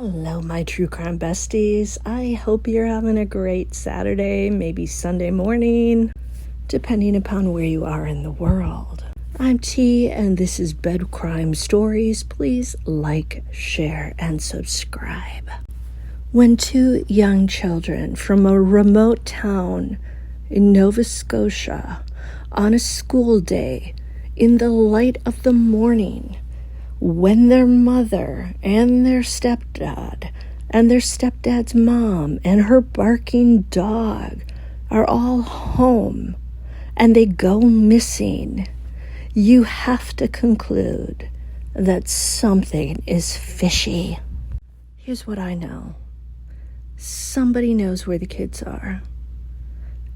Hello, my true crime besties. I hope you're having a great Saturday, maybe Sunday morning, depending upon where you are in the world. I'm T, and this is Bed Crime Stories. Please like, share, and subscribe. When two young children from a remote town in Nova Scotia, on a school day, in the light of the morning, when their mother and their stepdad and their stepdad's mom and her barking dog are all home and they go missing, you have to conclude that something is fishy. Here's what I know. Somebody knows where the kids are.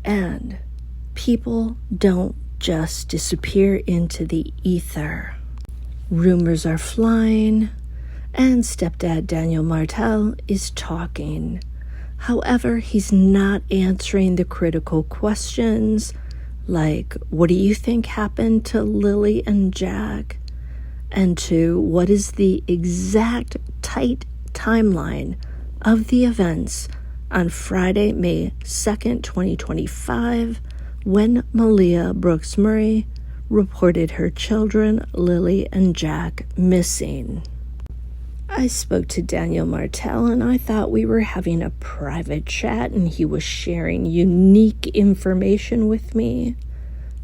And people don't just disappear into the ether. Rumors are flying, and stepdad Daniel Martell is talking. However, he's not answering the critical questions like, what do you think happened to Lilly and Jack? And to, what is the exact tight timeline of the events on Friday, May 2nd, 2025, when Malehya Brooks-Murray reported her children, Lilly and Jack, missing. I spoke to Daniel Martell, and I thought we were having a private chat and he was sharing unique information with me.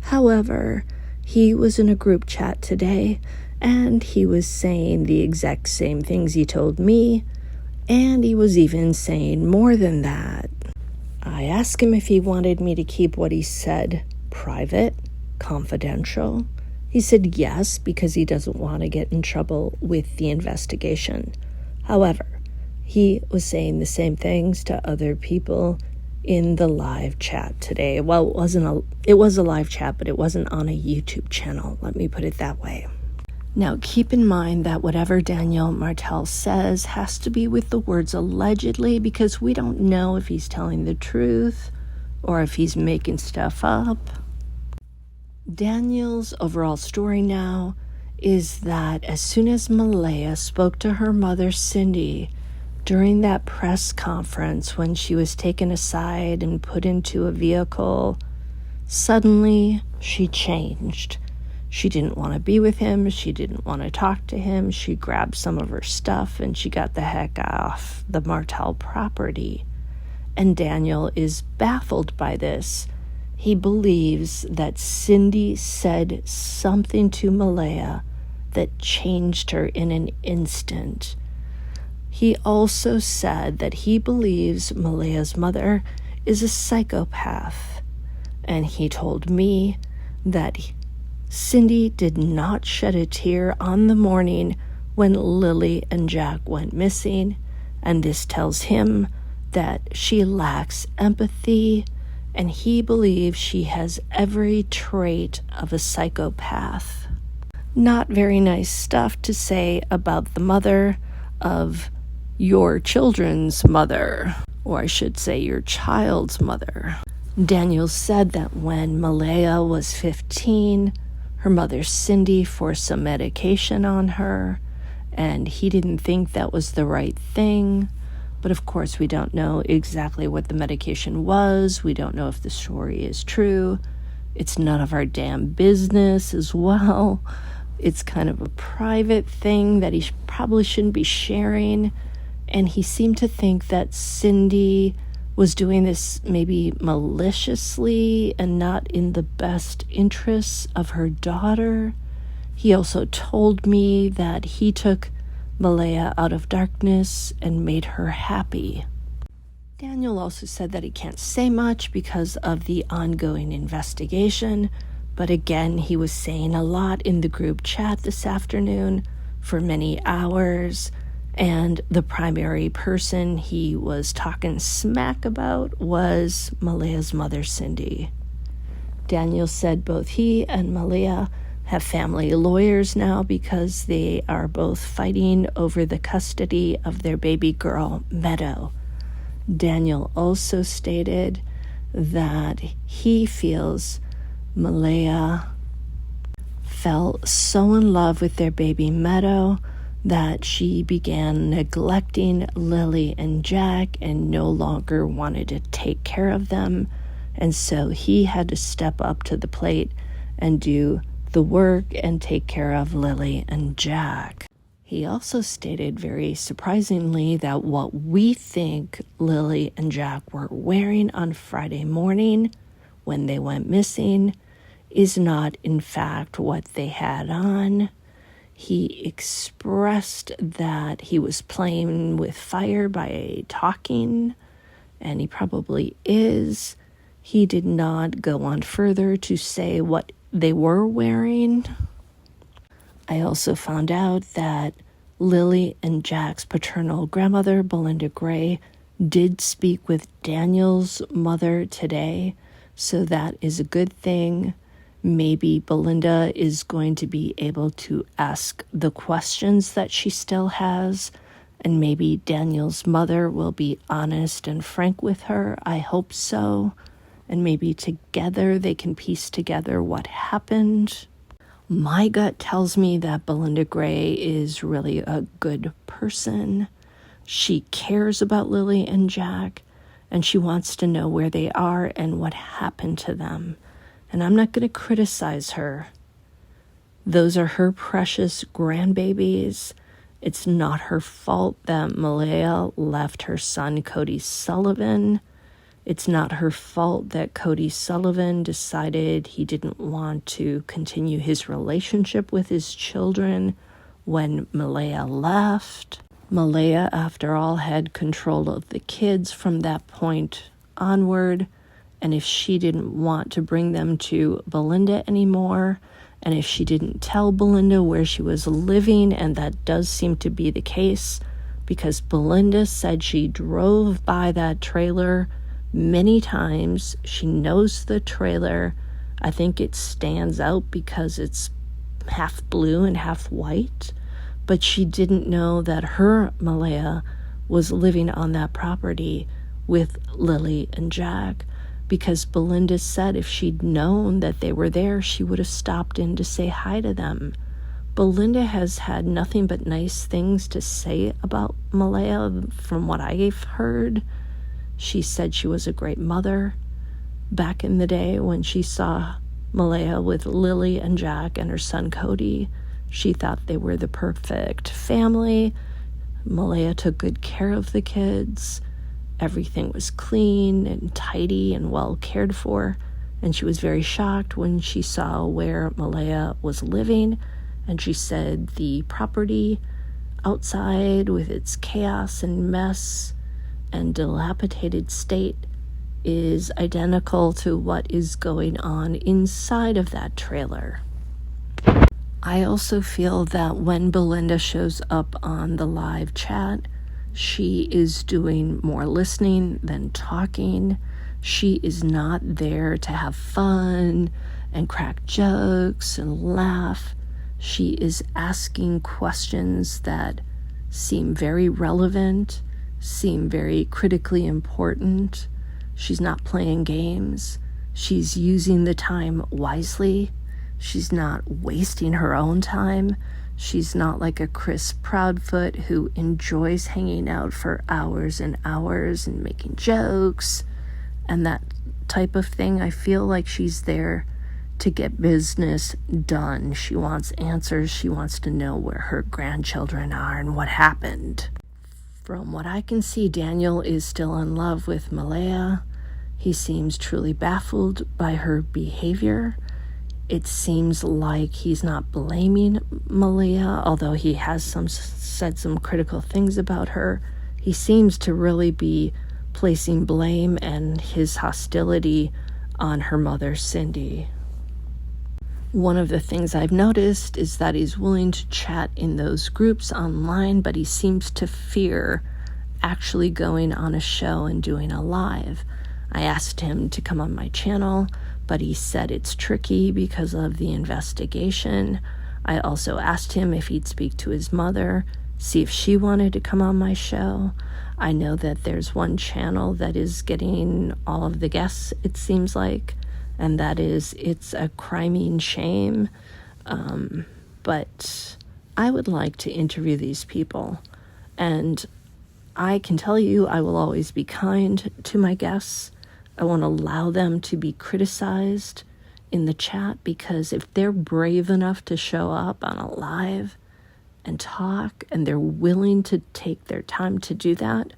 However, he was in a group chat today, and he was saying the exact same things he told me, and he was even saying more than that. I asked him if he wanted me to keep what he said private, confidential. He said yes, because he doesn't want to get in trouble with the investigation. However, he was saying the same things to other people in the live chat today. Well, it was a live chat, but it wasn't on a YouTube channel. Let me put it that way. Now, keep in mind that whatever Daniel Martell says has to be with the words allegedly, because we don't know if he's telling the truth or if he's making stuff up. Daniel's overall story now is that as soon as Malehya spoke to her mother, Cyndy, during that press conference when she was taken aside and put into a vehicle, suddenly she changed. She didn't want to be with him. She didn't want to talk to him. She grabbed some of her stuff and she got the heck off the Martell property. And Daniel is baffled by this. He believes that Cyndy said something to Malehya that changed her in an instant. He also said that he believes Malehya's mother is a psychopath. And he told me that Cyndy did not shed a tear on the morning when Lilly and Jack went missing, and this tells him that she lacks empathy, and he believes she has every trait of a psychopath. Not very nice stuff to say about the mother of your children's mother, or I should say your child's mother. Daniel said that when Malehya was 15, her mother Cyndy forced some medication on her, and he didn't think that was the right thing. But of course, we don't know exactly what the medication was. We don't know if the story is true. It's none of our damn business as well. It's kind of a private thing that he probably shouldn't be sharing. And he seemed to think that Cyndy was doing this maybe maliciously and not in the best interests of her daughter. He also told me that he took Malehya out of darkness and made her happy. Daniel also said that he can't say much because of the ongoing investigation, but again, he was saying a lot in the group chat this afternoon for many hours, and the primary person he was talking smack about was Malehya's mother, Cyndy. Daniel said both he and Malehya have family lawyers now because they are both fighting over the custody of their baby girl, Meadow. Daniel also stated that he feels Malehya fell so in love with their baby Meadow that she began neglecting Lilly and Jack and no longer wanted to take care of them. And so he had to step up to the plate and do the work and take care of Lilly and Jack. He also stated very surprisingly that what we think Lilly and Jack were wearing on Friday morning when they went missing is not in fact what they had on. He expressed that he was playing with fire by talking, and he probably is. He did not go on further to say what they were wearing. I also found out that Lilly and Jack's paternal grandmother, Belinda Gray, did speak with Daniel's mother today, so that is a good thing. Maybe Belinda is going to be able to ask the questions that she still has, and maybe Daniel's mother will be honest and frank with her. I hope so. And maybe together they can piece together what happened. My gut tells me that Belinda Gray is really a good person. She cares about Lilly and Jack, and she wants to know where they are and what happened to them. And I'm not going to criticize her. Those are her precious grandbabies. It's not her fault that Malehya left her son, Cody Sullivan. It's not her fault that Cody Sullivan decided he didn't want to continue his relationship with his children when Malehya left. Malehya, after all, had control of the kids from that point onward. And if she didn't want to bring them to Belinda anymore, and if she didn't tell Belinda where she was living, and that does seem to be the case, because Belinda said she drove by that trailer many times. She knows the trailer. I think it stands out because it's half blue and half white, but she didn't know that her Malehya was living on that property with Lilly and Jack, because Belinda said if she'd known that they were there, she would have stopped in to say hi to them. Belinda has had nothing but nice things to say about Malehya from what I've heard. She said she was a great mother. Back in the day when she saw Malehya with Lilly and Jack and her son Cody, she thought they were the perfect family. Malehya took good care of the kids. Everything was clean and tidy and well cared for, and she was very shocked when she saw where Malehya was living, and she said the property outside with its chaos and mess and dilapidated state is identical to what is going on inside of that trailer. I also feel that when Belinda shows up on the live chat, she is doing more listening than talking. She is not there to have fun and crack jokes and laugh. She is asking questions that seem very relevant, seem very critically important. She's not playing games. She's using the time wisely. She's not wasting her own time. She's not like a Chris Proudfoot who enjoys hanging out for hours and hours and making jokes and that type of thing. I feel like she's there to get business done. She wants answers. She wants to know where her grandchildren are and what happened. From what I can see, Daniel is still in love with Malehya. He seems truly baffled by her behavior. It seems like he's not blaming Malehya, although he has said some critical things about her. He seems to really be placing blame and his hostility on her mother, Cyndy. One of the things I've noticed is that he's willing to chat in those groups online, but he seems to fear actually going on a show and doing a live. I asked him to come on my channel, but he said it's tricky because of the investigation. I also asked him if he'd speak to his mother, see if she wanted to come on my show. I know that there's one channel that is getting all of the guests, it seems like, and that is It's a Criming Shame. But I would like to interview these people, and I can tell you I will always be kind to my guests. I won't allow them to be criticized in the chat, because if they're brave enough to show up on a live and talk, and they're willing to take their time to do that,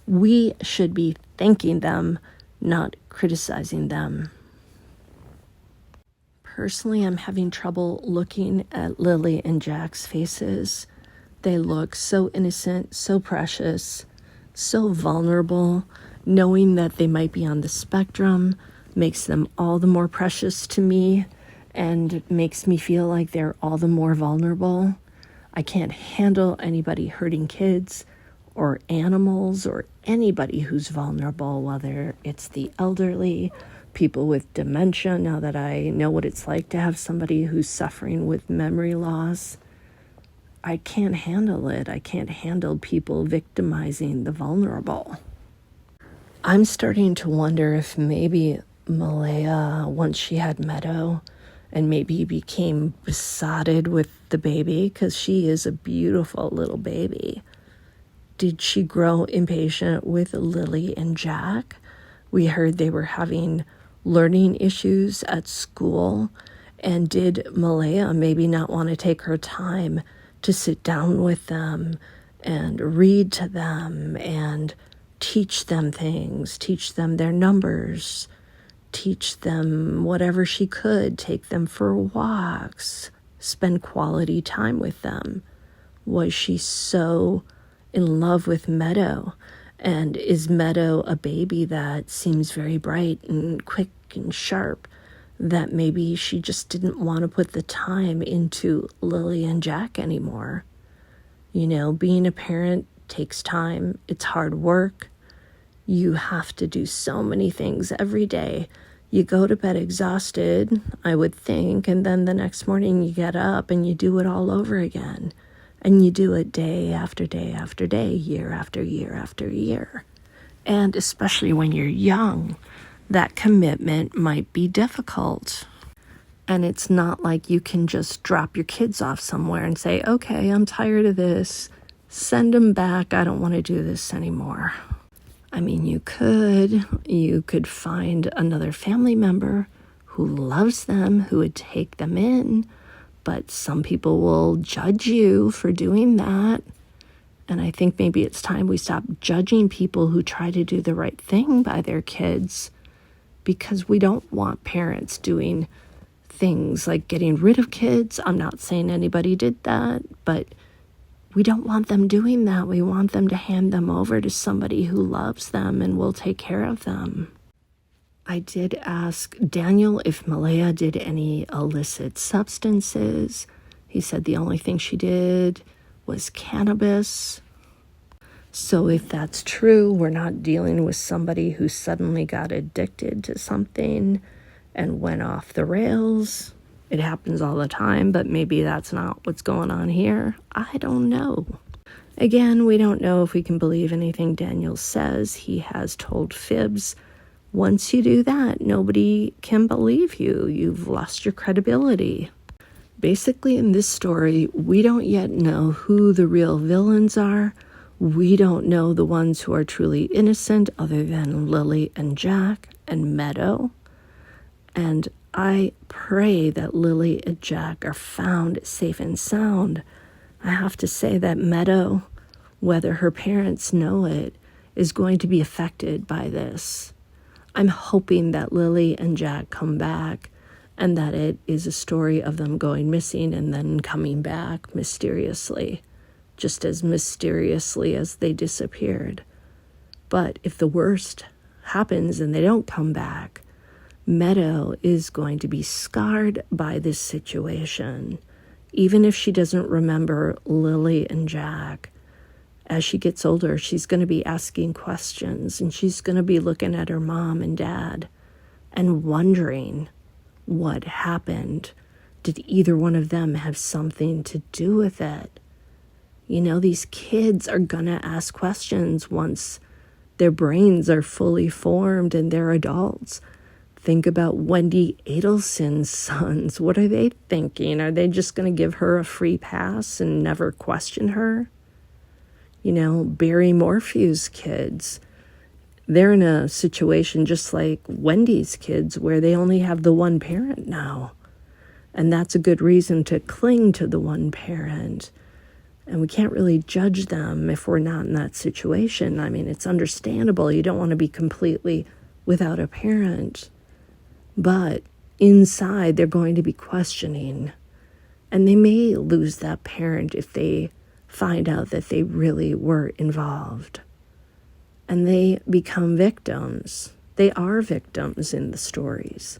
we should be thanking them, not criticizing them. Personally, I'm having trouble looking at Lilly and Jack's faces. They look so innocent, so precious, so vulnerable. Knowing that they might be on the spectrum makes them all the more precious to me, and makes me feel like they're all the more vulnerable. I can't handle anybody hurting kids or animals or anybody who's vulnerable, whether it's the elderly, people with dementia, now that I know what it's like to have somebody who's suffering with memory loss. I can't handle it. I can't handle people victimizing the vulnerable. I'm starting to wonder if maybe Malehya, once she had Meadow, and maybe became besotted with the baby, because she is a beautiful little baby. Did she grow impatient with Lilly and Jack? We heard they were having learning issues at school, and did Malehya maybe not want to take her time to sit down with them and read to them and teach them things, teach them their numbers, teach them whatever she could, take them for walks, spend quality time with them? Was she so in love with Meadow? And is Meadow a baby that seems very bright and quick and sharp, that maybe she just didn't want to put the time into Lilly and Jack anymore? You know, being a parent takes time. It's hard work. You have to do so many things every day. You go to bed exhausted, I would think, and then the next morning you get up and you do it all over again. And you do it day after day after day, year after year after year. And especially when you're young, that commitment might be difficult. And it's not like you can just drop your kids off somewhere and say, okay, I'm tired of this. Send them back. I don't want to do this anymore. I mean, you could find another family member who loves them, who would take them in. But some people will judge you for doing that. And I think maybe it's time we stop judging people who try to do the right thing by their kids, because we don't want parents doing things like getting rid of kids. I'm not saying anybody did that, but we don't want them doing that. We want them to hand them over to somebody who loves them and will take care of them. I did ask Daniel if Malehya did any illicit substances. He said the only thing she did was cannabis. So if that's true, we're not dealing with somebody who suddenly got addicted to something and went off the rails. It happens all the time, but maybe that's not what's going on here. I don't know. Again, we don't know if we can believe anything Daniel says. He has told fibs. Once you do that, nobody can believe you. You've lost your credibility. Basically, in this story, we don't yet know who the real villains are. We don't know the ones who are truly innocent other than Lilly and Jack and Meadow. And I pray that Lilly and Jack are found safe and sound. I have to say that Meadow, whether her parents know it, is going to be affected by this. I'm hoping that Lilly and Jack come back, and that it is a story of them going missing and then coming back mysteriously, just as mysteriously as they disappeared. But if the worst happens and they don't come back, Meadow is going to be scarred by this situation. Even if she doesn't remember Lilly and Jack, as she gets older, she's going to be asking questions, and she's going to be looking at her mom and dad and wondering what happened. Did either one of them have something to do with it? You know, these kids are going to ask questions once their brains are fully formed and they're adults. think about Wendy Adelson's sons? What are they thinking? Are they just going to give her a free pass and never question her? You know, Barry Morphew's kids, they're in a situation just like Wendy's kids where they only have the one parent now. And that's a good reason to cling to the one parent. And we can't really judge them if we're not in that situation. I mean, it's understandable. You don't want to be completely without a parent. But inside, they're going to be questioning. And they may lose that parent if they find out that they really were involved. And they become victims. They are victims in the stories.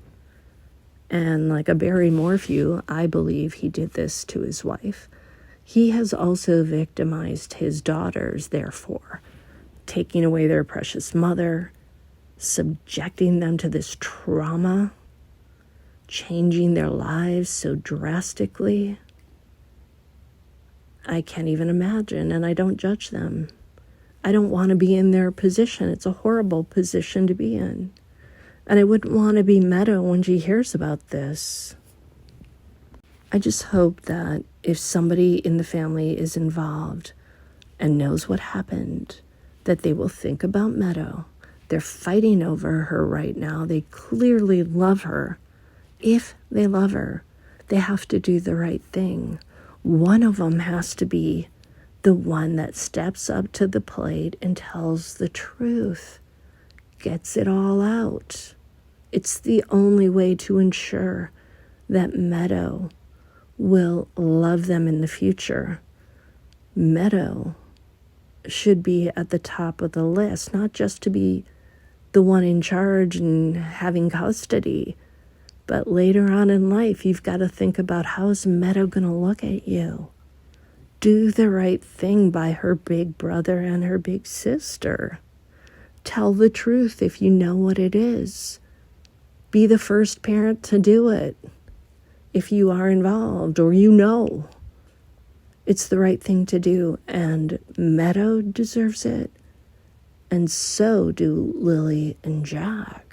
And like a Barry Morphew, I believe he did this to his wife. He has also victimized his daughters, therefore, taking away their precious mother, subjecting them to this trauma, changing their lives so drastically. I can't even imagine, and I don't judge them. I don't want to be in their position. It's a horrible position to be in. And I wouldn't want to be Meadow when she hears about this. I just hope that if somebody in the family is involved and knows what happened, that they will think about Meadow. They're fighting over her right now. They clearly love her. If they love her, they have to do the right thing. One of them has to be the one that steps up to the plate and tells the truth, gets it all out. It's the only way to ensure that Meadow will love them in the future. Meadow should be at the top of the list, not just to be the one in charge and having custody, but later on in life, you've got to think about, how is Meadow going to look at you? Do the right thing by her big brother and her big sister. Tell the truth if you know what it is. Be the first parent to do it. If you are involved or you know, it's the right thing to do. And Meadow deserves it. And so do Lilly and Jack.